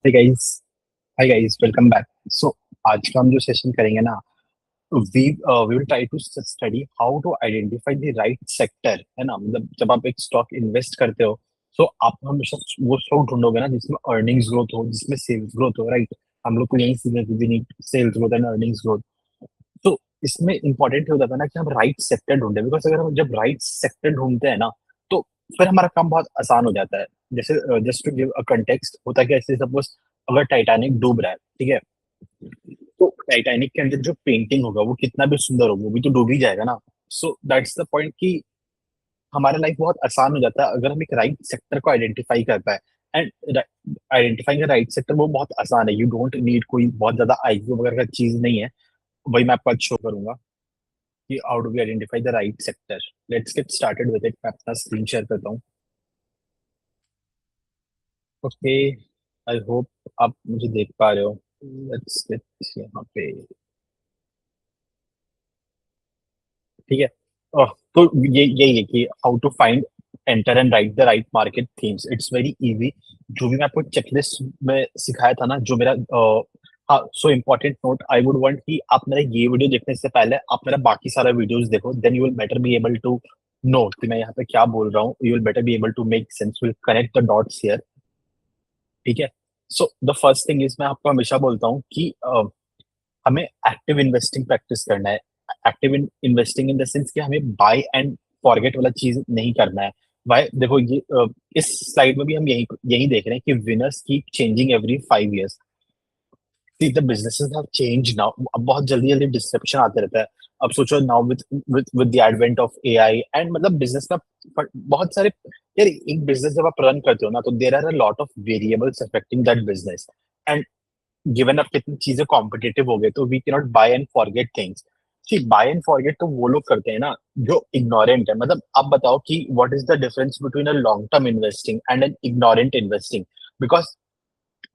हाय guys welcome back. So आज का हम जो सेशन करेंगे ना, we will try to study how to identify the right sector, है ना। मतलब जब आप एक स्टॉक इन्वेस्ट करते हो तो आप हमेशा वो स्टॉक ढूंढोगे ना जिसमें अर्निंग्स ग्रोथ हो, जिसमें सेल्स ग्रोथ हो, राइट। हम लोग को यही सीखने we need sales growth and earnings growth. तो इसमें इंपॉर्टेंट हो जाता है ना कि हम राइट सेक्टर ढूंढे, बिकॉज अगर हम जब राइट सेक्टर ढूंढते हैं ना तो फिर हमारा काम बहुत आसान हो जाता है। जैसे just to give a context, होता है कि ऐसे सपोज अगर टाइटैनिक डूब रहा है, ठीक है, तो टाइटैनिक के अंदर जो पेंटिंग होगा वो कितना भी सुंदर होगा वो भी तो डूब ही जाएगा ना। सो दैट्स द पॉइंट कि हमारा लाइफ बहुत आसान हो जाता है अगर हम एक राइट सेक्टर को आइडेंटिफाई कर पाए। And identifying the right sector वो बहुत आसान है, यू डोंट नीड कोई बहुत ज्यादा आईक्यू वगैरह का चीज नहीं है। वही मैं आपको आज शो करूंगा कि how do we identify the right sector. Let's get started with it. मैं अपना स्क्रीन शेयर करता हूँ। ओके, आई होप आप मुझे देख पा रहे हो। लेट्स गेट यहाँ पे, ठीक है। तो ये यही है कि how to find, enter and right the right market themes. It's very easy. जो भी मैं आपको चेकलिस्ट में सिखाया था ना, जो मेरा हाँ, so important note I would want कि आप मेरा ये वीडियो देखने से पहले आप मेरा बाकी सारा वीडियोस देखो, then you will better be able to know कि मैं यहाँ पे क्या बोल रहा हूँ। You will better be able to make sense, will connect the dots here, ठीक है। So the first thing is, मैं आपको हमेशा बोलता हूँ कि हमें एक्टिव इन्वेस्टिंग प्रैक्टिस करना है। Active investing in the sense कि हमें बाय एंड फॉरगेट वाला चीज नहीं करना है। बाय देखो ये इस स्लाइड में भी हम यही यही देख रहे हैं कि winners keep changing every 5 years। See the businesses have change now. अब बहुत जल्दी जल्दी डिस्ट्रप्शन आते रहता है। अब सोचो now with the advent of AI and मतलब बिजनेस में बहुत सारे, यार एक बिजनेस जब आप रन करते हो ना तो there are a lot of variables affecting that business. And given अब कितनी चीजें कॉम्पिटिटिव हो गई तो we cannot buy and forget things. See buy and forget तो वो लोग करते हैं ना जो इग्नोरेंट है। मतलब आप बताओ कि what is the difference between a long term investing and an ignorant investing. Because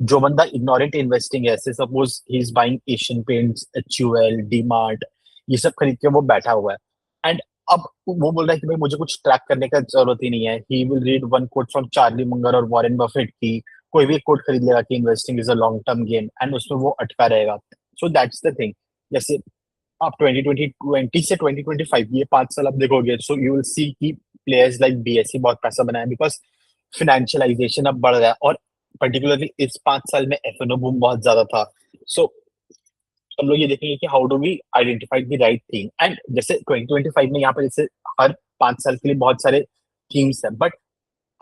जो बंदा इग्नोरेंट इन्वेस्टिंग है, ऐसे suppose he is buying Asian paints, HUL, DMart, ये सब खरीद के वो बैठा हुआ है। एंड अब वो बोल रहा है कि भाई मुझे कुछ ट्रैक करने का जरूरत ही नहीं है। He will read one quote from Charlie Munger और वॉरेन बफेट की, कोई भी कोट खरीद लेगा कि investing is a long term game, and उसमें वो अटका रहेगा। So that's the thing. जैसे आप 2020 से 2025 ये 5 साल आप देखोगे, सो यू विल सी कि प्लेयर्स लाइक बीएससी बहुत पैसा बनाया, बिकॉज फिनेंशियलाइजेशन अब बढ़ रहा है। और पर्टिकुलरली इस 5 साल में एफएनओ बूम बहुत ज्यादा था। सो हम लोग ये देखेंगे कि how do we identify the right thing. And जैसे 2025 में यहाँ पर जैसे हर 5 साल के लिए बहुत सारे थीम्स है, बट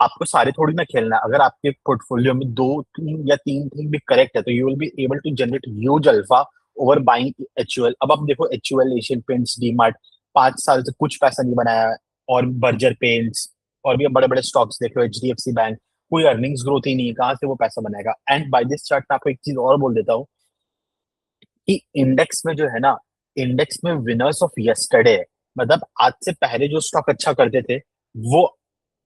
आपको सारे थोड़ी ना खेलना है। अगर आपके पोर्टफोलियो में दो तीन या तीन थिंग भी करेक्ट है तो you will be able to generate huge alpha over buying HUL. अब आप देखो एचयूएल, एशियन पेंट्स, डीमार्ट 5 साल से कुछ पैसा नहीं बनाया है। और बर्जर पेंट्स और भी बड़े बड़े स्टॉक्स देख लो, एचडीएफसी बैंक, कोई अर्निंग्स ग्रोथ ही नहीं है, कहाँ से वो पैसा बनाएगा। एंड बाय दिस चार्ट मैं आपको एक चीज और बोल देता हूँ कि इंडेक्स में जो है ना, इंडेक्स में विनर्स ऑफ यस्टरडे, मतलब आज से पहले जो स्टॉक अच्छा करते थे वो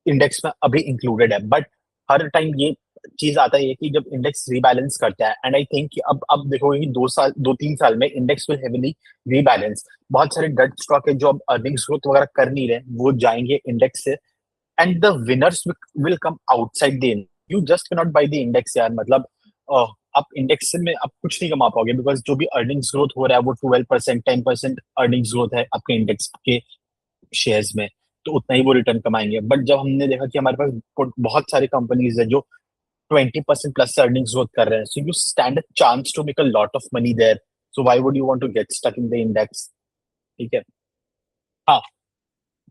इंडेक्स में अभी इंक्लूडेड है। बट हर टाइम ये चीज आता है कि जब इंडेक्स रीबैलेंस करता है, एंड आई थिंक कि अब देखोगे कि 2 साल 2-3 साल में इंडेक्स विल हेविली रीबैलेंस। बहुत सारे डेड स्टॉक है जो अब अर्निंग्स ग्रोथ वगैरह कर नहीं रहे, वो जाएंगे इंडेक्स से। And the winners will come outside the, you just can not by the index यार। मतलब आप इंडेक्स में आप कुछ नहीं कमा पाओगे, बिकॉज जो भी अर्निंग्स ग्रोथ हो रहा है वो 12%, 10% अर्निंग्स ग्रोथ है आपके इंडेक्स के शेयर्स में, तो उतना ही वो रिटर्न कमाएंगे। बट जब हमने देखा कि हमारे पास बहुत सारी कंपनीज है जो 20% प्लस अर्निंग्स ग्रोथ कर रहे हैं, so you stand a chance to make a lot of money there. So why would you want to get stuck in the index, ठीक है। हाँ,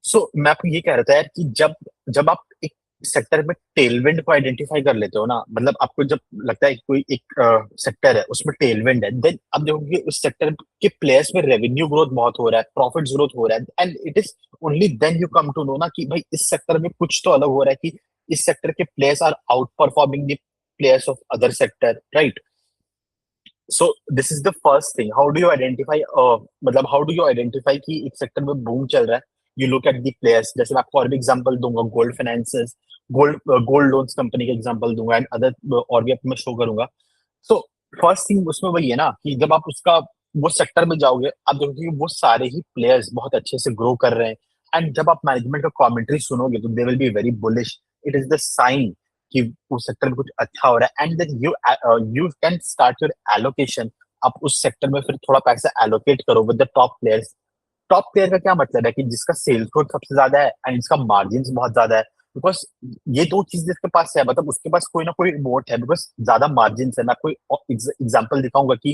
सो मैं आपको ये कह रहा था यार कि जब जब आप एक सेक्टर में टेलविंड को आइडेंटिफाई कर लेते हो ना, मतलब आपको जब लगता है कि कोई एक सेक्टर है उसमें टेलविंड है, देन आप देखोगे उस सेक्टर के प्लेयर्स में रेवेन्यू ग्रोथ बहुत हो रहा है, प्रॉफिट ग्रोथ हो रहा है, and it is only then you come to know ना कि भाई इस सेक्टर में कुछ तो अलग हो रहा है, कि इस सेक्टर के players are outperforming the players of other sector, right. So this is the first thing. How do you identify, मतलब हाउ डू यू आइडेंटिफाई कि एक सेक्टर में बूम चल रहा है। यू लुक एट द प्लेयर्स। जैसे मैं आपको और भी एग्जांपल दूंगा, gold finances, gold loans company का एग्जांपल दूंगा, एंड अदर और भी आपको मैं शो करूंगा। सो फर्स्ट थिंग उसमें वही है ना कि जब आप उसका वो सेक्टर में जाओगे आप देखोगे कि वो सारे ही प्लेयर्स बहुत अच्छे से ग्रो कर रहे हैं। एंड जब आप मैनेजमेंट का कमेंट्री सुनोगे तो they will be very bullish. It is the sign कि उस सेक्टर में कुछ अच्छा हो रहा है, and then you can start your allocation. आप उस सेक्टर में फिर थोड़ा पैसा एलोकेट करो with the top players. Top player का क्या मतलब है कि जिसका सेल्स ग्रोथ सबसे ज्यादा है एंड जिसका मार्जिन बहुत ज्यादा है। बिकॉज ये दो चीज जिसके पास है, मतलब उसके पास कोई ना कोई मोट है, बिकॉज ज्यादा मार्जिन है। मैं कोई एग्जांपल दिखाऊंगा कि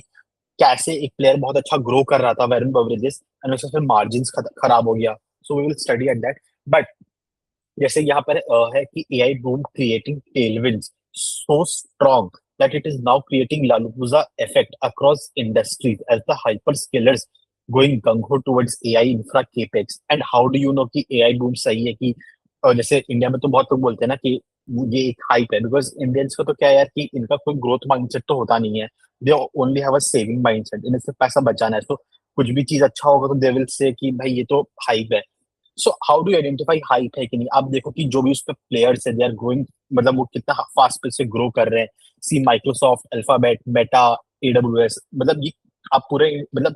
कैसे एक प्लेयर बहुत अच्छा ग्रो कर रहा था वेरन बेवरेजेस, एंड उसका फिर मार्जिन खराब हो गया। So we will study at that. But जैसे यहाँ पर है कि AI boom creating tailwinds so strong that it is now creating Lalupuzha effect across industries as the hyperscalers going gung-ho towards AI infra capex. And how do you know कि AI boom सही है कि जैसे India में तो बहुत लोग बोलते हैं ना कि ये एक हाइप है, बिकॉज इंडियंस का तो क्या है यार कि इनका कोई ग्रोथ माइंडसेट तो होता नहीं है। They only have a saving mindset, इन्हें सिर्फ पैसा बचाना है। तो कुछ भी चीज अच्छा होगा तो दे विल से कि भाई ये तो हाइप है। So how do identify hype है कि नहीं? आप देखो कि जो भी उस पे प्लेयर्स है दे आर ग्रोइंग, मतलब वो कितना फास्ट पेस से ग्रो कर रहे हैं। See Microsoft, Alphabet, Meta, AWS, मतलब ये आप पूरे मतलब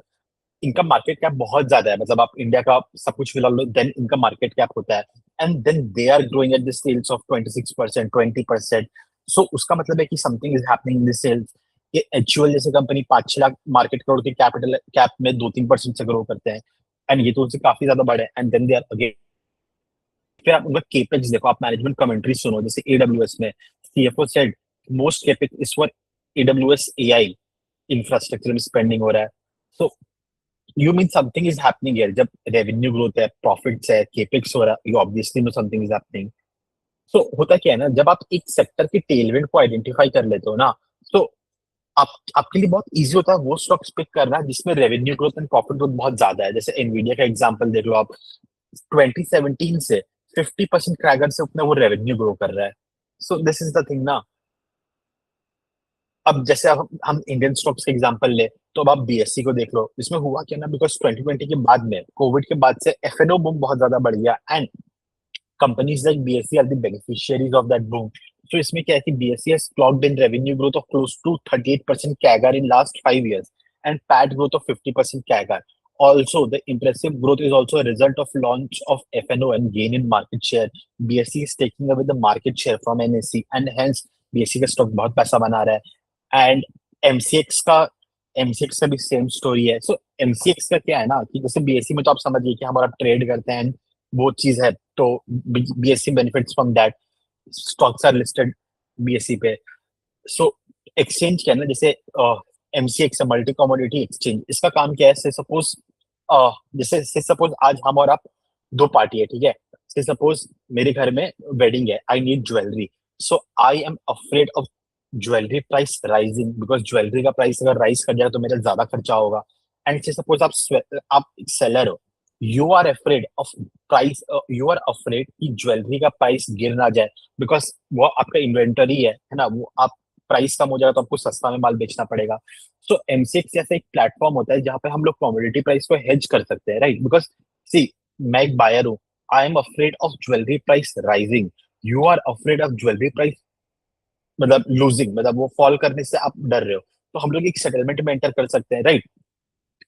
इनका मार्केट कैप बहुत ज्यादा है। मतलब आप इंडिया का सब कुछ मिला लो देन इनका मार्केट कैप होता है। And then they are growing at the sales of 26%, 20%। So उसका मतलब है कि something is happening in the sales. ये एचयूएल जैसे कंपनी 5-6 लाख मार्केट करोड़ के कैपिटल कैप में 2-3% से ग्रो करते हैं, एंड ये तो उनसे काफी ज्यादा बड़े हैं। And then they are again, फिर आप उनका केपेक्स देखो, आप मैनेजमेंट कमेंट्री सुनो। जैसे एडब्ल्यूएस में CFO said most capex is for AWS AI infrastructure में स्पेंडिंग हो रहा है। So you mean something is happening here. जब रेवेन्यू ग्रोथ है, प्रॉफिट्स है, केपेक्स हो रहा है, you obviously know something is happening. So होता क्या है ना, जब आप एक सेक्टर के टेलविंड को आइडेंटिफाई कर लेते हो ना, तो आप आपके लिए बहुत इजी होता है वो स्टॉक्स पिक करना जिसमें revenue growth and profit growth बहुत ज्यादा है। जैसे एनवीडिया का एग्जांपल देख लो आप। 2017 से 50% क्रैगर से अपना वो रेवेन्यू ग्रो कर रहा है। So this is the thing ना। अब जैसे अब हम इंडियन स्टॉक्स के एग्जांपल ले, तो अब आप बीएससी को देख लो। इसमें हुआ क्या ना, बिकॉज 2020 के बाद में, कोविड के बाद से एफएनओ बूम बहुत ज्यादा बढ़ गया, and companies like BSE are the beneficiaries of that boom. So इसमें क्या है कि BSE has clocked in revenue growth of close to 38% CAGR in last 5 years and PAT growth of 50% CAGR. Also, the impressive growth is also a result of launch of FNO and gain in market share. BSE is taking away the market share from NSE and hence BSE का stock बहुत पैसा बना रहा है। And MCX का MCX का भी same story है। सो एमसीएक्स का क्या है ना कि जैसे बीएससी में तो आप समझिए कि हमारा ट्रेड करते हैं, वो चीज है। तो BSC benefits from that, stocks are listed BSC पे। सो एक्सचेंज क्या है ना, जैसे एमसीएक्स मल्टी कमोडिटी एक्सचेंज, इसका काम क्या है? से सपोज जैसे से सपोज आज हम और आप दो पार्टी है, ठीक है। से सपोज मेरे घर में वेडिंग है, I need jewellery. So I am afraid of jewellery price rising, because jewellery का प्राइस अगर राइज कर जाए तो मेरा ज्यादा खर्चा होगा। एंड से सपोज आप सेलर हो, you are afraid of price, you are afraid कि ज्वेलरी का प्राइस गिर ना जाए, बिकॉज वो आपका इन्वेंटरी है ना, वो आप प्राइस कम हो जाएगा तो आपको सस्ता में माल बेचना पड़ेगा। सो एमसीएक्स जैसा एक प्लेटफॉर्म होता है जहां पे हम लोग कमोडिटी प्राइस को हेज कर सकते हैं, राइट? बिकॉज सी, मैं एक बायर हूँ, I am afraid of jewellery price rising, you are afraid of jewellery price मतलब लूजिंग, मतलब वो फॉल करने से आप डर रहे हो। तो हम लोग एक सेटलमेंट में एंटर कर सकते हैं, राइट?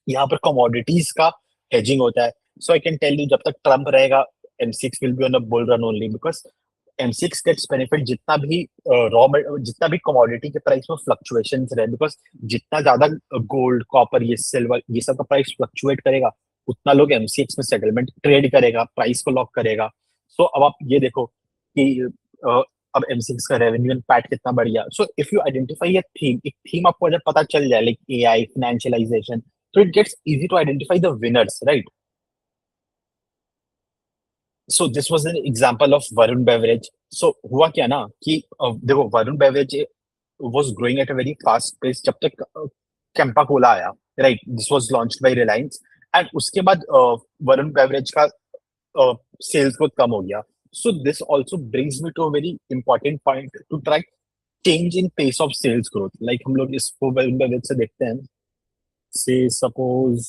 यहाँ पर कमोडिटीज का हेजिंग होता है। So I can tell you, जब तक ट्रम्प रहेगा एम6 will be on a bull run only, because एम6 गेट्स बेनिफिट जितना भी जितना भी कमोडिटी के प्राइस में फ्लक्चुएशन रहे, बिकॉज जितना ज्यादा गोल्ड, कॉपर, ये सिल्वर, ये सब का प्राइस फ्लक्चुएट करेगा, उतना लोग एमसीएक्स में सेटलमेंट ट्रेड करेगा, प्राइस को लॉक करेगा। सो अब आप ये देखो कि अ, अब एमसीएक्स का रेवेन्यू एंड पैट कितना बढ़ गया। So if you identify a theme, एक थीम आपको जब पता चल जाए like AI, financialisation, so it gets easy to identify the winners, right? So this was an example of Varun Beverage. So हुआ क्या ना कि देखो Varun beverage was growing at a very fast pace जब तक कैंपा कोला आया, right? This was launched by Reliance, and उसके बाद वरुण बेवरेज का सेल्स ग्रोथ कम हो गया। So this also brings me to a very important point to track change in pace of sales growth. Like हम लोग इसको वरुण बेवरेज से देखते हैं। Say suppose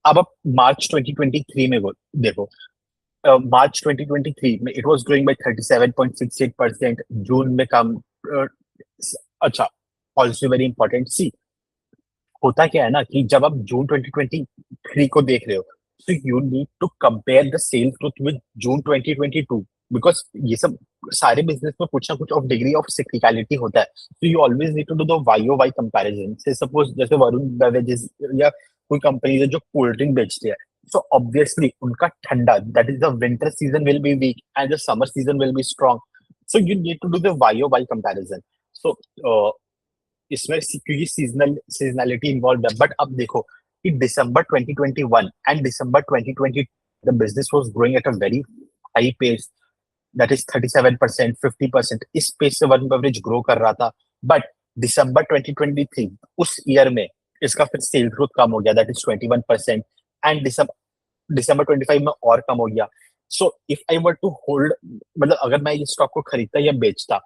अब आप मार्च 2023 में देखो, मार्च 2023 में इट वाज ग्रोइंग बाय 37.68%, जून में कम। अ, अच्छा, ऑल्सो वेरी इंपॉर्टेंट सी, होता क्या है ना कि जब आप जून 2023 को देख रहे हो, so you need to compare the sales growth with June 2022, because ये सब सारे बिजनेस में कुछ ना कुछ ऑफ डिग्री ऑफ सिक्लिकलिटी होता है, तो you always need to do the Y O Y comparison. से सपोज जैसे वरुण बेवरेजेस या कोई कंपनी है जो कोल्ड ड्रिंक बेचती है, so obviously उनका ठंडा, that is the winter season will be weak and the summer season will be strong, so you need to do the y-o-y comparison। so इसमें क्योंकि सीजनलिटी इन्वॉल्व है, but अब देखो कि December 2021 and December 2020 the business was growing at a very high pace, that is 37%, 50%, इस pace से Varun beverage grow कर रहा था। बट दिसंबर 2023 उस ईयर में इसका फिर सेल ग्रोथ कम हो गया, दैट इज 21%, एंड दिसंबर 25 में और कम हो गया। So if I were to hold, मतलब अगर मैं इस स्टॉक को खरीदता या बेचता,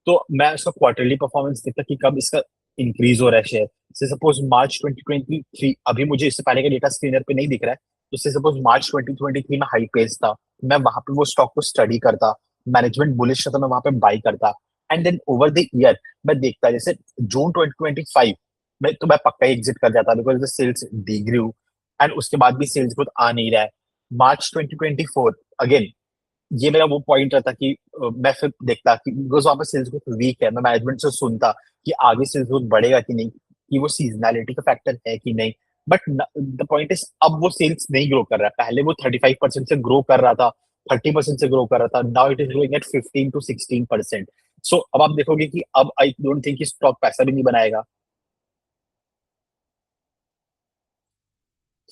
तो मैं उसका क्वार्टरली परफॉर्मेंस देखता कि कब इसका इंक्रीज हो रहा है शेयर। से सपोज मार्च 2023, अभी मुझे इससे पहले का डेटा स्क्रीनर पे नहीं दिख रहा है, तो से सपोज मार्च 2023 में हाई पेस था, मैं वहां पे वो स्टॉक को स्टडी करता, मैनेजमेंट बुलिश था तो मैं वहां पे बाई करता, and then over the year मैं देखता जैसे जून 2025 में तो मैं पक्का एग्जिट कर जाता बिकॉज द सेल्स डिग्रू, एंड उसके बाद भी सेल्स ग्रोथ आ नहीं रहा है। मार्च 2024 अगेन ये मेरा वो पॉइंट रहता कि मैं फिर देखता कि बिकॉज वहां पर सेल्स ग्रोथ वीक है, मैं मैनेजमेंट से सुनता कि आगे सेल्स ग्रोथ बढ़ेगा कि नहीं, कि वो सीजनैलिटी का फैक्टर है कि नहीं। बट द पॉइंट इज अब वो सेल्स नहीं ग्रो कर रहा है, पहले वो 35% से ग्रो कर रहा था, 30% से ग्रो कर रहा था, now it is growing at 15 to 16%। सो अब आप देखोगे कि अब आई डोंट थिंक स्टॉक पैसा भी नहीं बनाएगा।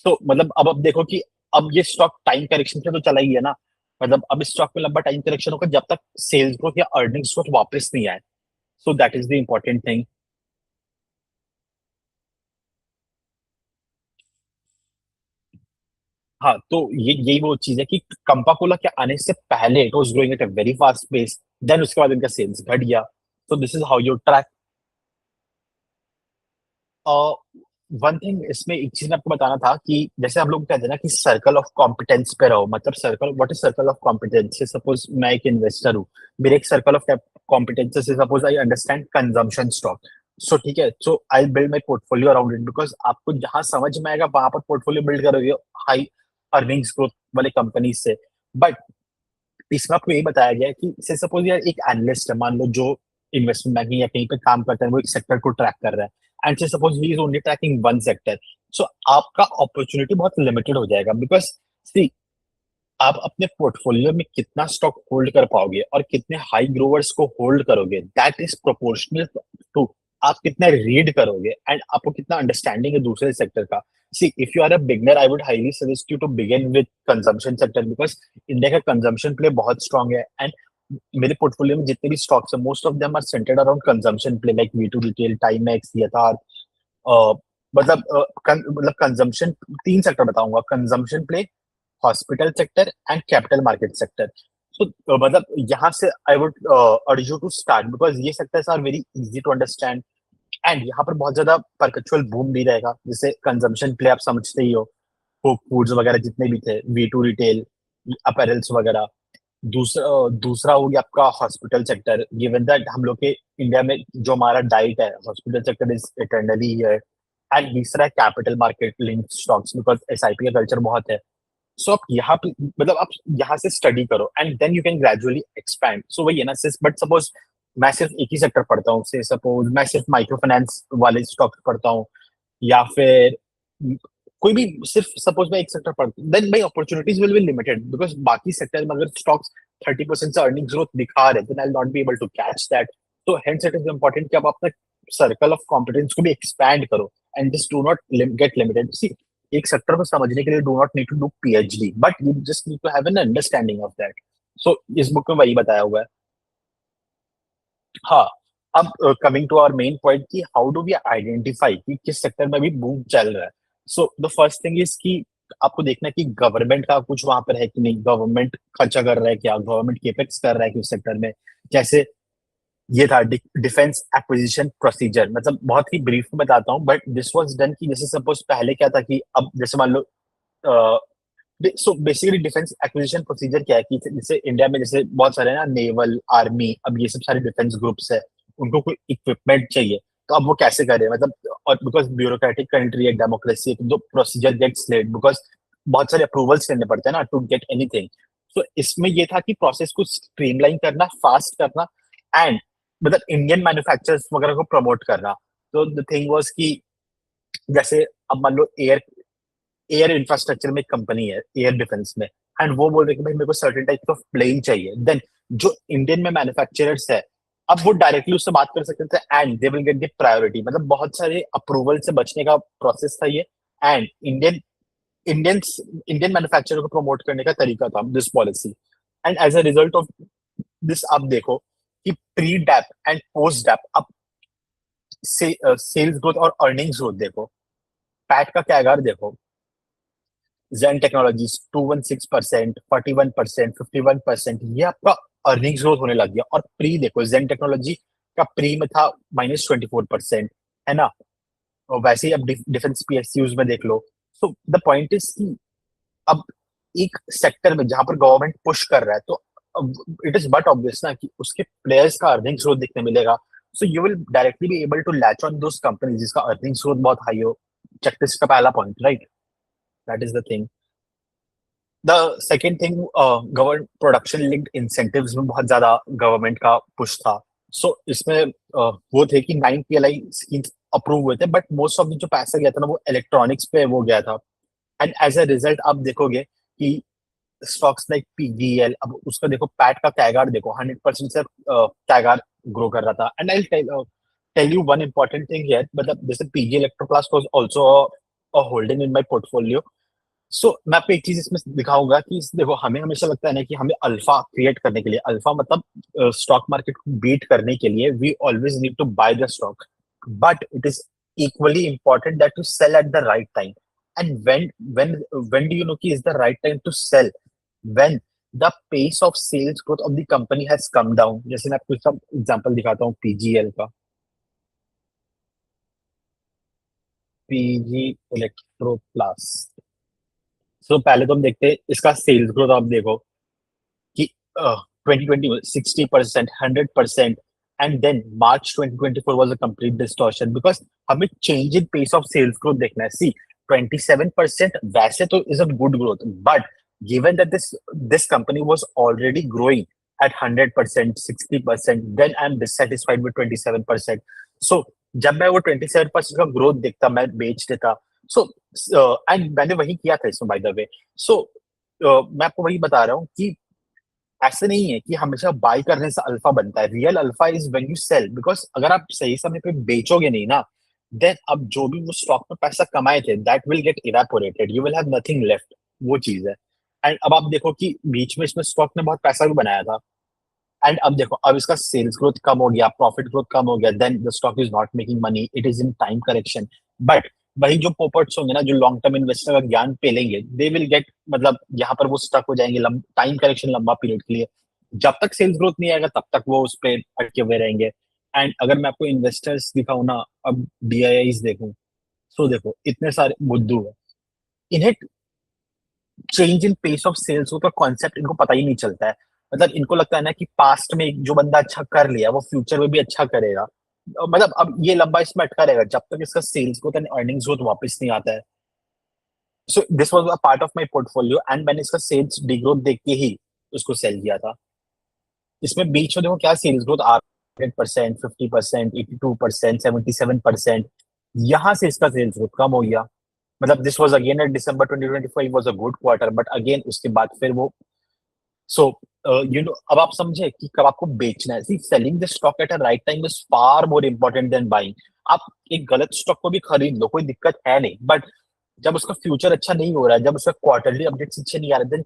तो मतलब अब देखो कि अब ये स्टॉक टाइम करेक्शन से तो चला ही है ना, मतलब अब इस स्टॉक में लंबा टाइम करेक्शन होगा जब तक सेल्स ग्रोथ या अर्निंग्स ग्रोथ वापस नहीं आए। So that is the important thing. हाँ, तो ये यही वो चीज है कि कंपा कोला के आने से पहले it was growing at a very fast pace, then उसके बाद इनका सेल्स घट गया। तो this is how you track. One thing इसमें एक चीज मैं आपको बताना था कि जैसे हम लोग कहते हैं ना कि सर्कल ऑफ कॉम्पिटेंस पे रहो, मतलब circle, what is circle of competence? Suppose मैं एक इन्वेस्टर हूँ, मेरे एक सर्कल ऑफ कॉम्पिटेंस से suppose I understand consumption stock. So ठीक है, so I build my portfolio around it, because आपको जहां समझ में आएगा वहां पर पोर्टफोलियो बिल्ड करोगे हाई अर्निंग्स ग्रोथ वाले कंपनी से। बट इसमें आपको यही बताया गया है कि से सपोज यार एक एनालिस्ट है, मान लो, जो इन्वेस्टमेंट बैंकिंग या कहीं पे काम करता है, वो एक सेक्टर को ट्रैक कर रहा है, and say suppose he is only tracking one sector. So आपका अपॉर्चुनिटी बहुत लिमिटेड हो जाएगा, बिकॉज सी आप अपने पोर्टफोलियो में कितना स्टॉक होल्ड कर पाओगे और कितने हाई ग्रोवर्स को होल्ड करोगे, दैट इज प्रोपोर्शनल टू आप कितना रीड करोगे एंड आपको कितना अंडरस्टैंडिंग है दूसरे सेक्टर का। See if you are a beginner, I would highly suggest you to begin with consumption sector, because India का कंजम्पशन प्ले बहुत स्ट्रांग है, एंड मेरे पोर्टफोलियो में जितने भी स्टॉक्स है most of them are centered around consumption play, like V two retail, Timex, Yatharth. मतलब consumption, तीन सेक्टर बताऊंगा, consumption play, hospital sector and capital market sector. So मतलब यहाँ से I would urge you to start, because ये sectors are very easy to understand, and यहाँ पर बहुत ज्यादा परपेचुअल बूम भी रहेगा। जैसे कंजम्पशन प्ले आप समझते ही हो, फूड्स वगैरह जितने भी थे, वी टू रिटेल, अपैरल्स वगैरह। दूसरा हो गया आपका हॉस्पिटल सेक्टर, गिवन दैट हम लोग के इंडिया में जो हमारा डाइट है, हॉस्पिटल सेक्टर इज इटरनली है। एंड तीसरा है capital market link stocks, because SIP का कल्चर बहुत है। सो आप यहाँ पे मतलब आप यहाँ से स्टडी करो and then you can gradually expand. So वही है ना, बट सपोज मैं सिर्फ एक ही सेक्टर पढ़ता हूँ, से सपोज मैं सिर्फ माइक्रो फाइनेंस वाले स्टॉक्स पढ़ता हूँ, या फिर कोई भी सिर्फ सपोज मैं एक सेक्टर पढ़ता हूँ, then my opportunities will be limited, because बाकी सेक्टर में अगर स्टॉक्स 30% से अर्निंग ग्रोथ दिखा रहे, then I will not be able to catch that. तो हेंस इट इज इंपॉर्टेंट कि आप अपना सर्कल ऑफ कॉम्पिटेंस को भी एक्सपैंड करो, and just do not get limited. See एक सेक्टर को समझने के लिए do not need to do PhD, but you just need to have an understanding of that. So इस बुक में वही बताया हुआ है। हाँ, अब coming to our main point कि हाउ डू वी आइडेंटिफाई कि किस सेक्टर में अभी बूम चल रहा है। So the first thing is कि आपको देखना है कि गवर्नमेंट का कुछ वहां पर है कि नहीं, गवर्नमेंट खर्चा कर रहा है क्या, गवर्नमेंट केपेक्स कर रहा है कि उस सेक्टर में। जैसे ये था डिफेंस एक्विजिशन प्रोसीजर, मतलब बहुत ही ब्रीफ में बताता हूँ, बट दिस वाज डन कि जैसे सपोज पहले क्या था कि अब जैसे मान लो, so basically defence acquisition procedure क्या है कि जैसे इंडिया में जैसे बहुत सारे ना नेवल, आर्मी, अब ये सब सारे डिफेंस ग्रुप्स है, उनको कोई इक्विपमेंट चाहिए, तो अब वो कैसे करें, मतलब, और बिकॉज ब्यूरोक्रेटिक कंट्री है, डेमोक्रेसी है, तो प्रोसीजर गेट्स लेट, बिकॉज बहुत सारे अप्रूवल्स करने पड़ते हैं ना टू गेट एनीथिंग। सो इसमें ये था कि प्रोसेस को स्ट्रीमलाइन करना, फास्ट करना एंड मतलब इंडियन मैन्युफैक्चरर्स वगैरह को प्रमोट करना। तो द थिंग वाज़ कि जैसे अब मान लो एयर एयर इंफ्रास्ट्रक्चर में एक कंपनी है एयर डिफेंस में, एंड वो बोल रहे कि भाई मेरे को सर्टेन टाइप ऑफ प्लेन चाहिए, देन जो इंडियन में मैन्युफैक्चरर्स है अब वो डायरेक्टली उससे बात कर सकते थे and they will get the priority. मतलब बहुत सारे अप्रूवल से बचने का प्रोसेस था ये। एंड इंडियन इंडियन मैन्युफैक्चरर को प्रमोट करने का तरीका था this policy. And as a result of this आप देखो कि pre DAP and post DAP अब सेल्स ग्रोथ और अर्निंग्स ग्रोथ देखो, पैट का कैगार देखो, जेन टेक्नोलॉजीज 216%, 41%, 51%, ये आपका अर्निंग्स ग्रोथ होने लग गया। और प्री देखो, जेन टेक्नोलॉजी का प्री में था -24%, है ना। और वैसे ही अब डिफेंस पीएसयूज में देख लो। सो द पॉइंट इज कि अब एक सेक्टर में जहां पर गवर्नमेंट पुश कर रहा है तो इट इज बट ऑब्वियस ना कि उसके प्लेयर्स का अर्निंग्स ग्रोथ दिखने मिलेगा। So you will directly be able to latch on those companies जिसका अर्निंग्स ग्रोथ बहुत हाई हो। चेक दिस का पहला point, right. That is the thing. The second thing, government production linked incentives में बहुत ज्यादा गवर्नमेंट का पुश था। सो इसमें वो थे कि 9 PLI स्कीम्स अप्रूव हुए थे, बट मोस्ट ऑफ जो पैसा गया था ना वो इलेक्ट्रॉनिक्स पे वो गया था। एंड एज अ रिजल्ट आप देखोगे कि स्टॉक्स लाइक पीजीएल, अब उसका देखो पैट का कैगार देखो 100% से कैगार ग्रो कर रहा था। And I tell you one important thing here, मतलब जैसे PG electroplast was also a holding in my portfolio. So मैं आपको एक चीज इसमें दिखाऊंगा कि देखो हमें हमेशा लगता है ना कि हमें अल्फा क्रिएट करने के लिए, अल्फा मतलब स्टॉक मार्केट को बीट करने के लिए we always need to buy the stock, but it is equally important that to sell at the right time. And when do you know ki is the right time to sell? When the pace of sales growth of the company has come down. जैसे मैं आपको सब example दिखाता हूँ PGL का, PG Electroplast. सो पहले तो हम देखते हैं इसका सेल्स ग्रोथ, आप देखो कि 2020 में 60%, 100%, and then March 2024 was a complete distortion because हमें change in pace of sales growth देखना है। सी 27% वैसे तो is a good growth, but given that this company was already growing at 100%, 60%, then I'm dissatisfied with 27%. So जब मैं वो 27% का growth देखता मैं बेच देता। सो एंड मैंने वही किया था इसमें बाय द वे। सो मैं आपको वही बता रहा हूँ कि ऐसे नहीं है कि हमेशा बाय करने से अल्फा बनता है। Real alpha is when you sell, because अगर आप सही समय पे बेचोगे नहीं ना, देन अब जो भी वो स्टॉक में पैसा कमाए थे that will get evaporated, you will have nothing left. वो चीज है। एंड अब आप देखो कि बीच में इसमें स्टॉक ने बहुत पैसा भी बनाया था, एंड अब देखो अब इसका सेल्स ग्रोथ कम हो गया, प्रॉफिट ग्रोथ कम हो गया, then the stock is not making money, it is in time correction. But वही जो पोपर्ट्स होंगे ना, जो लॉन्ग टर्म इन्वेस्टर का ज्ञान पेलेंगे, दे विल गेट, मतलब यहाँ पर वो स्टक हो जाएंगे टाइम करेक्शन लंबा पीरियड के लिए। जब तक सेल्स ग्रोथ नहीं आएगा तब तक वो उस पर अटके हुए रहेंगे। एंड अगर मैं आपको इन्वेस्टर्स दिखाऊं ना, अब डीआईआईस देखूं, सो देखो इतने सारे बुद्धू है, इन्हें change in pace of sales का कॉन्सेप्ट इनको पता ही नहीं चलता है। मतलब इनको लगता है ना कि पास्ट में जो बंदा अच्छा कर लिया वो फ्यूचर में भी अच्छा करेगा। मतलब अब ये लंबा इसमें अटका रहेगा जब तक इसका sales growth and earnings growth वापस नहीं आता है। So this was a part of my portfolio and मैंने इसका सेल्स डिग्रोथ देख के ही उसको सेल किया था। इसमें बीच में देखो क्या सेल्स ग्रोथ आ, 100%, 50%, 82%, 77%, यहाँ से इसका सेल्स ग्रोथ कम हो गया। मतलब this was again at December 2025 was a good quarter, but again उसके बाद फिर वो। सो यू नो अब आप समझे कि कब आपको बेचना है। See selling the stock at a right time is far more important than buying. आप एक गलत स्टॉक को भी खरीद लो, कोई दिक्कत है नहीं, बट जब उसका फ्यूचर अच्छा नहीं हो रहा है, जब उसका क्वार्टरली अपडेट्स अच्छे नहीं आ रहे, देन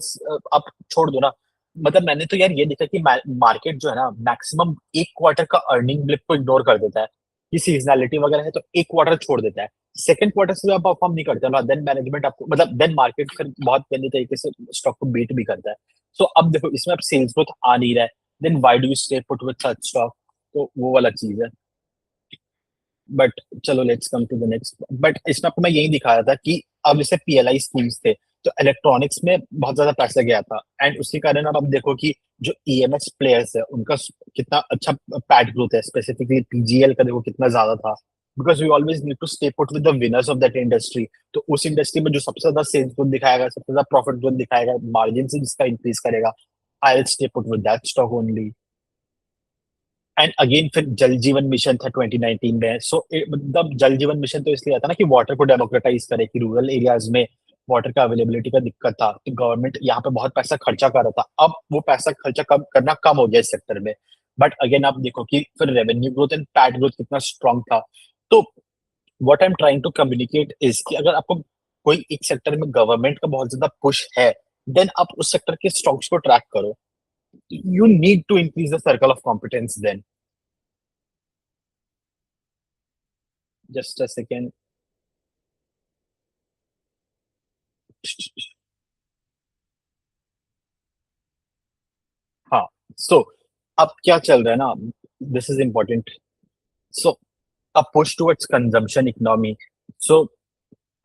आप छोड़ दो ना। मतलब मैंने तो यार ये देखा कि मार्केट जो है ना मैक्सिमम एक क्वार्टर का अर्निंग ब्लिप को इग्नोर कर देता है कि सीजनैलिटी वगैरह है तो एक क्वार्टर छोड़ देता है। सेकंड क्वार्टर से आप परफॉर्म नहीं करते ना, देन मैनेजमेंट आपको, मतलब देन मार्केट फिर बहुत गंदे तरीके से स्टॉक को बीट भी करता है। सो अब देखो इसमें अब सेल्स ग्रोथ आ नहीं रहा है, then why do you stay put with such stock. तो वो वाला चीज है। बट चलो let's come to the next. But इसमें आपको मैं यही दिखाया था कि अब जैसे पीएलआई स्कीम्स थे तो इलेक्ट्रॉनिक्स में बहुत ज्यादा पैसा गया था, एंड उसके कारण अब आप देखो कि जो ईएमएस प्लेयर्स है उनका कितना अच्छा पैट ग्रोथ है, स्पेसिफिकली पीजीएल का देखो कितना ज्यादा था। Because we always need to stay put with the winners of that industry. तो उस इंडस्ट्री में जो सबसे ज्यादा सेल्स ग्रोथ दिखाएगा, सबसे ज्यादा प्रॉफिट ग्रोथ दिखाएगा, मार्जिन से जिसका इंक्रीज करेगा, I will stay put with that stock only. And again फिर जल जीवन मिशन था 2019 में। सो मतलब जल जीवन मिशन तो इसलिए आता ना कि वाटर को डेमोक्रेटाइज करे, कि रूरल एरियाज में वाटर का अवेलेबिलिटी का दिक्कत था, तो गवर्नमेंट यहाँ पे बहुत पैसा खर्चा कर रहा था। अब वो पैसा खर्चा कम करना कम हो गया इस सेक्टर में। बट अगेन आप देखो कि फिर revenue growth and PAT growth कितना स्ट्रांग था। तो what I am trying to communicate is कि अगर आपको कोई एक सेक्टर में गवर्नमेंट का बहुत ज्यादा पुश है, देन आप उस सेक्टर के स्टॉक्स को ट्रैक करो। You need to increase the circle of competence then. Just a second. हाँ। सो अब क्या चल रहा है ना, दिस इज इम्पोर्टेंट। सो अब push towards consumption economy. So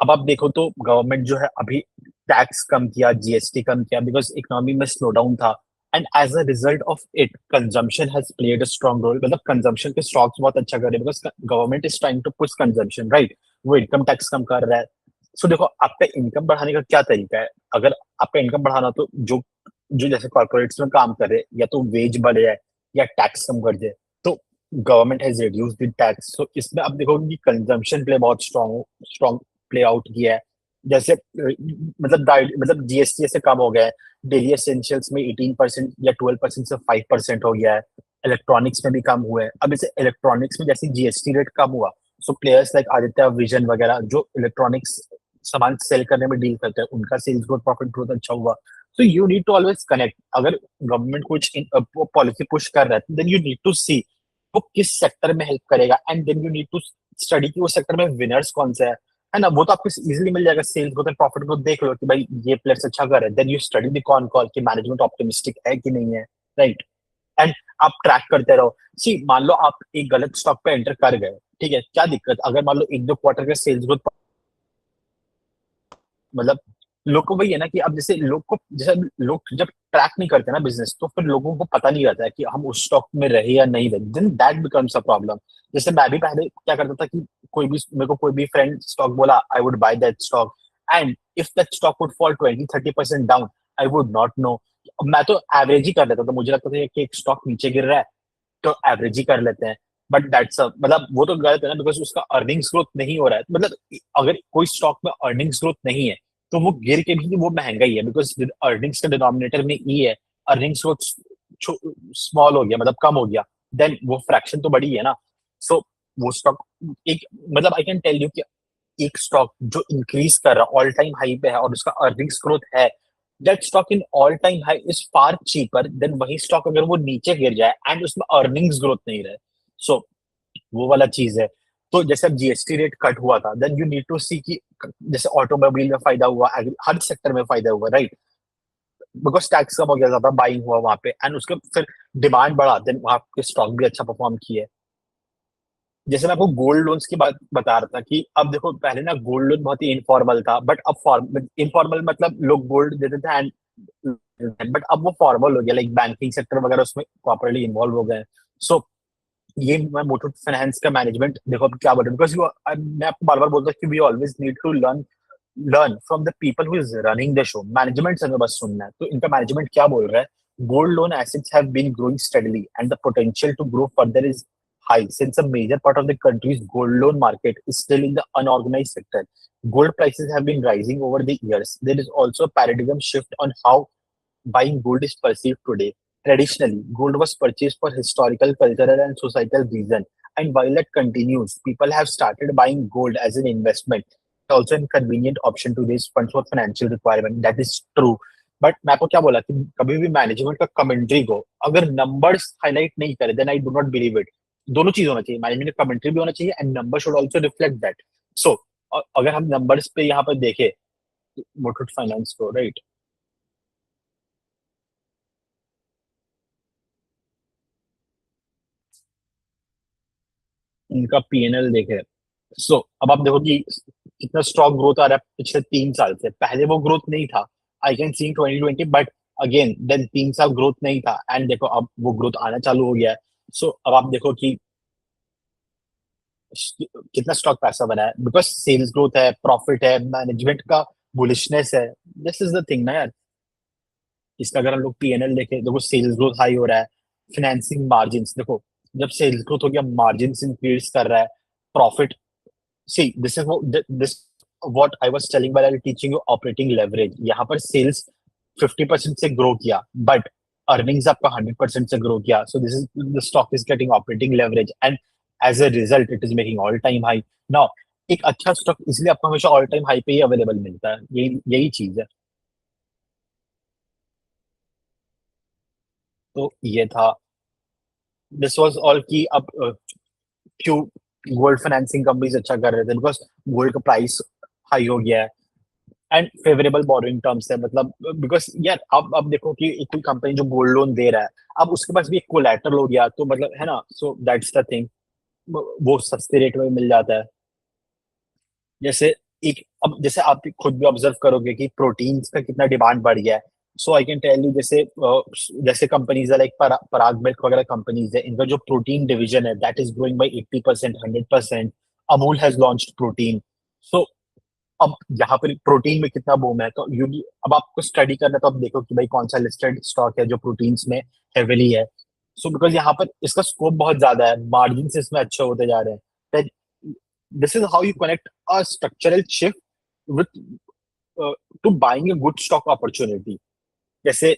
अब आप देखो तो गवर्नमेंट जो है अभी टैक्स कम किया, जीएसटी कम किया, बिकॉज इकोनॉमी में स्लो डाउन था। And as a result of it consumption has played a strong role. मतलब कंजम्पशन के स्टॉक्स बहुत अच्छा कर रहे हैं, because government is trying to push consumption, right. वो इनकम टैक्स कम कर रहा है। सो देखो आपका इनकम बढ़ाने का क्या तरीका है। अगर आपका इनकम बढ़ाना, तो जो जो जैसे कॉर्पोरेट्स में काम कर रहे हैं, या तो वेज बढ़े है या टैक्स कम कर दे। तो government has reduce the tax. So इसमें आप देखोगे कि कंजम्पशन प्ले बहुत स्ट्रॉन्ग स्ट्रॉन्ग प्ले आउट किया है। जैसे मतलब जीएसटी से कम हो गया है। डेली एसेंशियल्स में 18% या 12% से 5% हो गया है। इलेक्ट्रॉनिक्स में भी कम हुआ है। अब जैसे इलेक्ट्रॉनिक्स में जैसे जीएसटी रेट कम हुआ, सो प्लेयर्स लाइक आदित्य विजन वगैरह जो इलेक्ट्रॉनिक्स सामान सेल करने में डील करते हैं, उनका सेल्स ग्रोथ प्रॉफिट ग्रोथ अच्छा हुआ। So you need to always connect. अगर गवर्नमेंट कुछ पॉलिसी पुश कर रहा है, then you need to see वो किस सेक्टर में हेल्प करेगा, and then you need to study कि वो सेक्टर में विनर्स कौन से है ना। वो तो आपको इजीली मिल जाएगा। Sales growth and profit growth देख लो कि भाई ये प्लेयर्स अच्छा कर रहे हैं, then you study the con call कि मैनेजमेंट ऑप्टिमिस्टिक है कि नहीं है, राइट। एंड आप ट्रैक करते रहो। सी मान लो आप एक गलत स्टॉक पे एंटर कर गए, ठीक है, क्या दिक्कत, अगर मान लो एक दो क्वार्टर का सेल्स ग्रोथ, मतलब लोग को वही है ना कि अब जैसे लोग को, जैसे लोग जब ट्रैक नहीं करते ना बिजनेस, तो फिर लोगों को पता नहीं रहता है कि हम उस स्टॉक में रहे या नहीं रहे, then that becomes a problem. जैसे मैं भी पहले क्या करता था कि कोई भी मेरे को कोई भी फ्रेंड स्टॉक बोला, I would by that stock. And if that stock would fall 20-30% down, I would not know. मैं तो एवरेज ही कर लेता था। मुझे लगता था कि एक स्टॉक नीचे गिर रहा है तो एवरेज ही कर लेते हैं। बट दैट्स मतलब वो तो गलत है ना, बिकॉज उसका अर्निंग्स ग्रोथ नहीं हो रहा है। मतलब अगर कोई स्टॉक में अर्निंग्स ग्रोथ नहीं है, तो वो गिर के भी वो महंगा ही है, बिकॉज अर्निंग्स का डिनोमिनेटर में ई है। अर्निंग्स ग्रोथ स्मॉल हो गया, मतलब कम हो गया, देन वो फ्रैक्शन तो बड़ी है ना। सो वो स्टॉक एक, मतलब आई कैन टेल यू कि एक स्टॉक जो इंक्रीज कर रहा है, ऑल टाइम हाई पे है, और उसका अर्निंग्स ग्रोथ है, that stock in all time high is far cheaper than वही स्टॉक अगर वो नीचे गिर जाए एंड उसमें अर्निंग्स ग्रोथ नहीं रहे। सो वो वाला चीज है। तो जैसे अब जीएसटी रेट कट हुआ था, देन यू नीड टू सी कि जैसे ऑटोमोबाइल में फायदा हुआ, हर सेक्टर में फायदा हुआ, राइट। बिकॉज टैक्स कम हो गया, ज्यादा बाइंग हुआ वहां पे, एंड उसके फिर डिमांड बढ़ा, देन वहां के स्टॉक भी अच्छा परफॉर्म किए। जैसे मैं आपको गोल्ड लोन्स की बात बता रहा था कि अब देखो पहले ना गोल्ड लोन बहुत ही इनफॉर्मल था, बट अब फॉर्मल, इनफॉर्मल मतलब लोग गोल्ड देते थे एंड, बट अब वो फॉर्मल हो गया, लाइक बैंकिंग सेक्टर वगैरह उसमें प्रॉपरली इन्वॉल्व हो गए। सो ये मैं मुथूट फाइनेंस का मैनेजमेंट देखो अब क्या बोल रहे, बिकॉज मैं आपको बार बार बोलता हूँ कि we always need to learn from the people who is running the show. Management से हमें बस सुनना है। तो इनका मैनेजमेंट क्या बोल रहा है, gold loan assets have been growing steadily and the potential to grow further is high since a major part of the country's gold loan market is still in the unorganized sector. Gold prices have been rising over the years. There is also a paradigm shift on how buying gold is perceived today. Traditionally, gold was purchased for historical, cultural, and societal reason. And while that continues, people have started buying gold as an investment, also a convenient option to raise funds for financial requirement. That is true. But मैं आपको क्या बोला कि कभी भी management का commentary को अगर नंबर्स हाईलाइट नहीं करे, then I do not believe it. दोनों चीज होना चाहिए, मैनेजमेंट का कमेंट्री भी होना चाहिए and number should also reflect that. So अगर हम नंबर्स पे यहाँ पर देखें मुथूट फाइनेंस को, राइट, इनका पीएनएल देखे, सो अब आप देखो कि कितना स्ट्रॉन्ग ग्रोथ आ रहा है पिछले 3 साल से। पहले वो ग्रोथ नहीं था, I can see 2020, but again then 3 साल ग्रोथ नहीं था, एंड देखो अब वो ग्रोथ आना चालू हो गया है। सो अब आप देखो कि कितना स्टॉक पैसा बना है, बिकॉज सेल्स ग्रोथ है, प्रॉफिट है, मैनेजमेंट का बुलिशनेस है। दिस इज द थिंग ना यार। इसका अगर हम लोग पीएनएल देखें, देखो सेल्स ग्रोथ हाई हो रहा है, फिनेंसिंग मार्जिन देखो, जब सेल्स ग्रोथ हो गया मार्जिन इंक्रीज कर रहा है, profit. See this is this what I was telling while teaching you operating leverage. यहाँ पर सेल्स 50% से ग्रो किया, बट अर्निंग्स आपका 100% से ग्रो किया, so this is the stock is getting operating leverage and as a result it is making all time high. Now एक अच्छा stock इसलिए आपको हमेशा ऑल टाइम हाई पे ही अवेलेबल मिलता है, यही यही चीज है। तो ये था, दिस वाज ऑल की अब क्यों गोल्ड फाइनेंसिंग कंपनीज अच्छा कर रहे थे, बिकॉज गोल्ड का प्राइस हाई हो गया है एंड फेवरेबल बोरोइंग टर्म्स है, मतलब बिकॉज यार अब देखो कि एक कोई कंपनी जो गोल्ड लोन दे रहा है, अब उसके पास भी एक कोलैटरल हो गया, तो मतलब है ना, सो दैट्स द थिंग, वो सस्ते रेट में मिल जाता है। जैसे एक अब जैसे आप खुद भी ऑब्जर्व करोगे कि प्रोटीन्स का कितना डिमांड बढ़ गया है। So I can tell you, जैसे जैसे कंपनीज है लाइक पराग मिल्क वगैरह कंपनीज है, इनका जो प्रोटीन डिवीजन है that is growing by 80%, 100%। Amul has launched protein. So अब यहाँ पर प्रोटीन में कितना बूम है, तो यू अब आपको स्टडी करना है, तो आप देखो कि भाई कौन सा लिस्टेड स्टॉक है जो प्रोटीन्स में हेविली है। सो बिकॉज यहाँ पर इसका स्कोप बहुत ज्यादा है, मार्जिन इसमें अच्छे होते जा रहे हैं। This is how you connect a structural shift with to buying a good stock opportunity. जैसे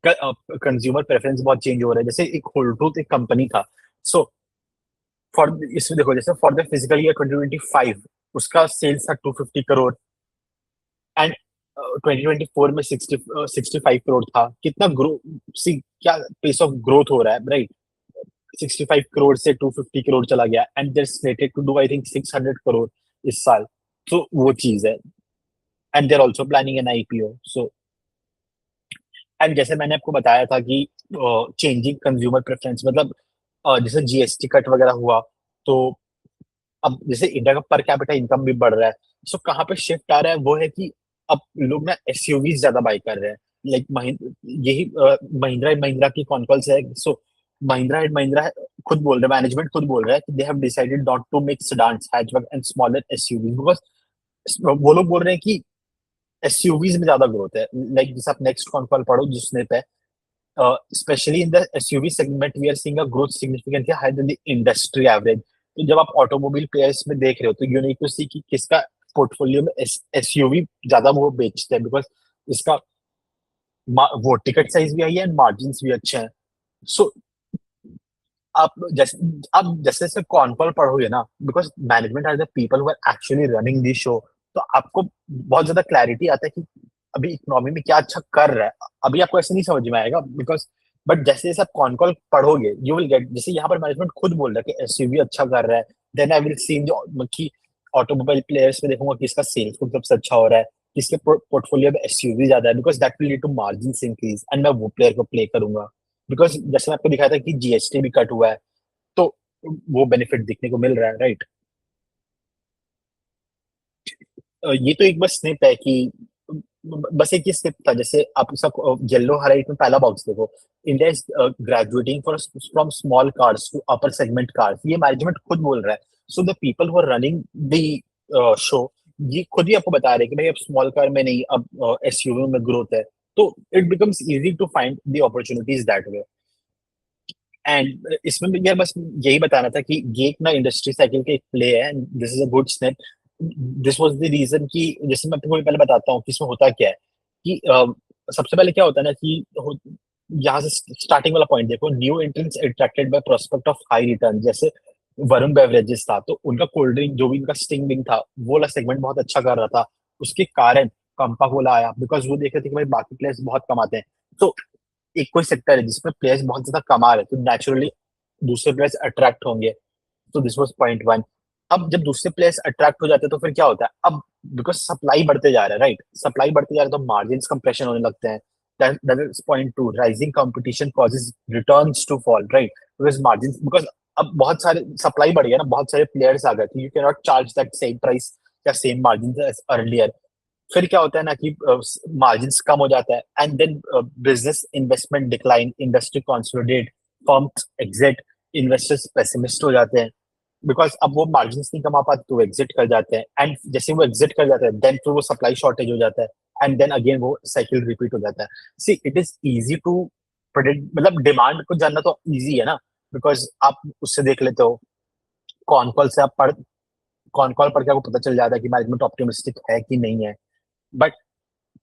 कंज्यूमर प्रेफरेंस बहुत चेंज हो रहा है, जैसे एक होल्ड ट्रूथ एक कंपनी था। सो फॉर इसमें देखो, जैसे फॉर द फिजिकल ईयर 2025 उसका सेल्स था 250 करोड़, एंड 2024 में 65 करोड़ था। कितना ग्रो, सी क्या पेस ऑफ ग्रोथ हो रहा है, राइट। 65 करोड़ से 250 करोड़ चला गया, and they're slated to do I think 600 crore इस साल। तो वो चीज है, and they're also planning an IPO. So and जैसे मैंने आपको बताया था कि चेंजिंग कंज्यूमर प्रेफरेंस, मतलब जैसे जीएसटी कट वगैरह हुआ, तो अब जैसे इंडिया का पर कैपिटा इनकम भी बढ़ रहा है। सो कहाँ पे शिफ्ट आ रहा है वो है कि अब लोग ना एसयूवी ज्यादा बाई कर रहे हैं। लाइक यही महिंद्रा एंड महिंद्रा की कॉन्कॉल्स है। सो महिंद्रा एंड महिंद्रा खुद बोल रहे हैं, मैनेजमेंट खुद बोल रहा है कि they have decided not to make sedans, hatchback and smaller SUV, because वो लोग बोल रहे हैं कि एसयूवीज में ज्यादा ग्रोथ है। लाइक जैसे आप नेक्स्ट कॉन्कॉल पढ़ो जिसने पे, especially in the SUV segment, we are seeing a growth significantly higher than the industry average। तो जब आप ऑटोमोबाइल प्लेयर्स में देख रहे हो, तो यू नीड टू सी कि किसका पोर्टफोलियो में एसयूवी ज्यादा वो बेचते हैं, बिकॉज इसका वो टिकट साइज भी आई है एंड मार्जिन भी अच्छे हैं। सो आप जैसे जैसे कॉन कॉल पढ़ोगे ना, because management are the people who are actually running this show, तो आपको बहुत ज्यादा क्लैरिटी आता है कि अभी इकोनॉमी में क्या अच्छा कर रहा है। अभी आपको ऐसे नहीं समझ में आएगा, बिकॉज बट जैसे जैसे आप कॉन कॉल पढ़ोगे यू विल गेट, जैसे यहाँ पर मैनेजमेंट खुद बोल रहा है कि एसयूवी अच्छा कर रहा है, देन आई विल सी जो कि ऑटोमोबाइल प्लेयर्स में देखूंगा किसका सेल्स सबसे अच्छा हो रहा है, किसके पोर्टफोलियो में एसयूवी ज्यादा है, because that will lead to margin increase, and मैं वो प्लेयर को प्ले करूंगा। बिकॉज जैसे मैं आपको दिखाया था कि जीएसटी भी कट हुआ है, तो वो बेनिफिट दिखने को मिल रहा है, राइट। ये तो एक बस स्निप है कि बस एक ही स्निप था। जैसे आप सब येलो हाइलाइट में पहला बॉक्स देखो, India is graduating for from small cars to upper segment cars, ये मैनेजमेंट खुद बोल रहा है। So the people who are running the show ये खुद ही आपको बता रहे हैं कि भाई अब स्मॉल कार में नहीं, अब एसयूवी में ग्रोथ है। तो it becomes easy to find the opportunities that way. And इसमें भी यार बस यही बताना था कि ये एक ना इंडस्ट्री साइकिल के एक प्ले है, this is a good step. This was the reason कि जैसे मैं आपको पहले बताता हूँ कि इसमें होता क्या है कि सबसे पहले क्या होता है ना कि यहाँ से स्टार्टिंग वाला पॉइंट देखो, new entrants attracted by prospect of high return. जैसे वरुण बेवरेजेस था, तो उनका कोल्ड ड्रिंक जो भी उनका स्टिंग विंग था, वो वाला सेगमेंट बहुत अच्छा कर रहा था। उसके कारण कंपा कोला आया, बिकॉज वो देख रहे थे कि भाई बाकी प्लेयर्स बहुत कमाते हैं। तो एक कोई सेक्टर है जिसमें प्लेयर्स बहुत ज्यादा कमा रहे हैं, तो नेचुरली दूसरे प्लेयर्स अट्रैक्ट होंगे। तो दिस वाज पॉइंट वन। अब जब दूसरे प्लेयर्स अट्रैक्ट हो जाते हैं तो फिर क्या होता है, अब बिकॉज सप्लाई बढ़ते जा रहा है, राइट, सप्लाई बढ़ते जा रहा है तो मार्जिन कंप्रेशन होने लगते हैं। That is point two, rising competition causes returns to fall, right, because margin, because अब बहुत सारे सप्लाई बढ़ गया ना, बहुत सारे प्लेयर्स आ गए, तो you can not charge that same price या सेम मार्जिन एज अर्लियर। फिर क्या होता है ना कि मार्जिन कम हो जाता है, and then business investment decline, industry consolidate, firms exit, investors pessimist हो जाते हैं। बिकॉज अब वो मार्जिन नहीं कमा पाते तो वो एग्जिट कर जाते हैं, एंड जैसे वो एग्जिट कर जाते हैं देन फिर वो सप्लाई शॉर्टेज हो जाता है, एंड देन अगेन वो साइकिल रिपीट हो जाता है। See it is easy to predict, मतलब डिमांड को जानना तो इजी है ना, बिकॉज आप उससे देख लेते हो कौन कॉल से आप पढ़ कौन कॉल पढ़ के आपको पता चल जाता है कि मैनेजमेंट ऑप्टिमिस्टिक है कि नहीं है। बट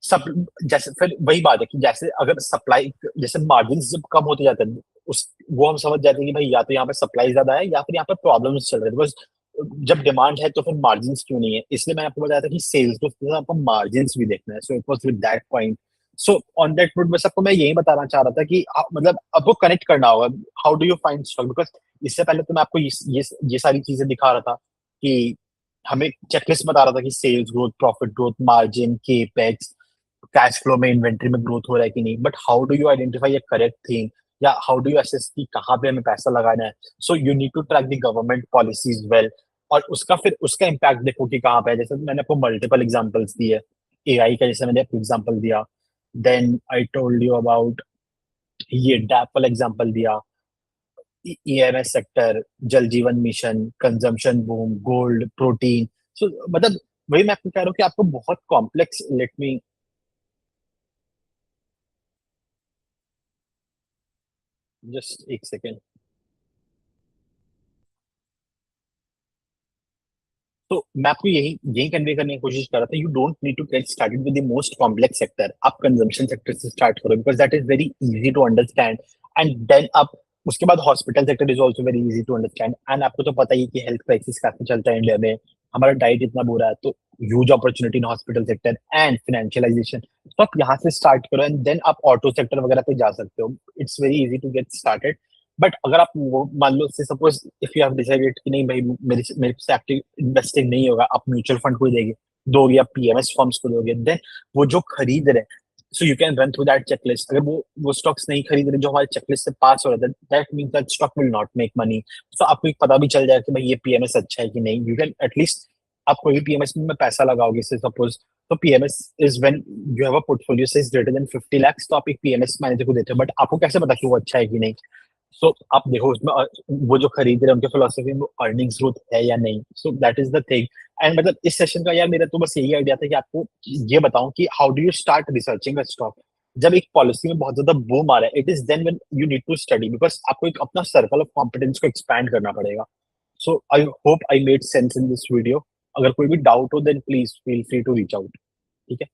सब जैसे फिर वही बात है कि जैसे अगर सप्लाई, जैसे मार्जिन जब कम होते जाते हैं उस वो हम समझ जाते हैं कि भाई या तो यहाँ पे सप्लाई ज्यादा है या फिर यहाँ पे प्रॉब्लम्स चल रहे हैं, बिकॉज जब डिमांड है तो फिर मार्जिन क्यों नहीं है, इसलिए मैंने आपको बताया था कि सेल्स ग्रोथ आपको मार्जिन भी देखना है। So it was with that point. So on that note बस आपको मैं यही बताना चाह रहा था कि मतलब आपको कनेक्ट करना होगा, how do you find stock, because इससे पहले तो मैं आपको ये सारी चीजें दिखा रहा था कि हमें चेकलिस्ट बता रहा था कि sales growth, profit growth, margin, capex, cash flow में इन्वेंट्री में ग्रोथ हो रहा है कि नहीं, but how do you identify a correct thing, या हाउ डू यू असेस कि कहाँ पे हमें पैसा लगाना है। So you need to track the government policies well, और उसका फिर उसका इम्पैक्ट देखो कि कहाँ पे है। जैसे मैंने आपको मल्टीपल एग्जांपल्स दिए, एआई का जैसे मैंने आपको एग्जांपल दिया, then I told you about ये डैप वाला एग्जांपल दिया, EMS sector, Jal Jeevan mission, consumption boom, gold, protein. So मतलब वही मैं आपको कह रहा हूँ कि आपको बहुत कॉम्प्लेक्स, लेट मी जस्ट एक सेकेंड। तो मैं आपको यही यही कन्वे करने की कोशिश कर रहा था, you don't need to get started with the most complex sector, आप कंजम्पशन सेक्टर से स्टार्ट करो because that is very easy to understand, and then आप उसके बाद hospital sector is also very easy to understand. And आपको तो पता ही है कि हेल्थ क्राइसिस कैसे चलता है इंडिया में, हमारा डाइट इतना बुरा है, तो huge opportunity in hospital sector and financialization. तो आप यहाँ से स्टार्ट करो एंड देन आप ऑटो सेक्टर वगैरह पे जा सकते हो, it's very easy to get started. But अगर आप वो मान लो say suppose if you have decided कि नहीं भाई मेरे मेरे से एक्टिव इन्वेस्टिंग नहीं होगा, आप म्यूचुअल फंड को देंगे, दोगे, आप पीएमएस फर्म्स को दोगे, देन वो जो खरीद रहे, so you can run through that checklist. अगर वो स्टॉक्स नहीं खरीद रहे जो हमारे चेकलिस्ट से पास हो रहे, that means that stock will not make money. तो आपको एक पता भी चल जाएगा कि भाई ये पीएमएस अच्छा है कि नहीं, यू कैन एटलीस्ट, आप कोई पीएमएस में पैसा लगाओगे से सपोज, तो PMS is when you have a portfolio size greater than 50 lakhs, तो आप एक पीएमएस मैनेजर को देते हो, बट आपको कैसे पता कि वो अच्छा है कि नहीं। सो आप देखो उसमें वो जो खरीद रहे हैं उनके फिलोसफी में अर्निंग्स ग्रोथ है या नहीं। So that is the thing. And मतलब इस सेशन का यार मेरा तो बस यही आइडिया था कि आपको ये बताऊं कि how do you start researching a stock. जब एक पॉलिसी में बहुत ज्यादा बूम आ रहा है, it is then when you need to study, because आपको एक अपना सर्कल ऑफ कॉम्पिटेंस को एक्सपैंड करना पड़ेगा। So I hope I made sense in this video. अगर कोई भी डाउट हो then please feel free to reach out. ठीक है।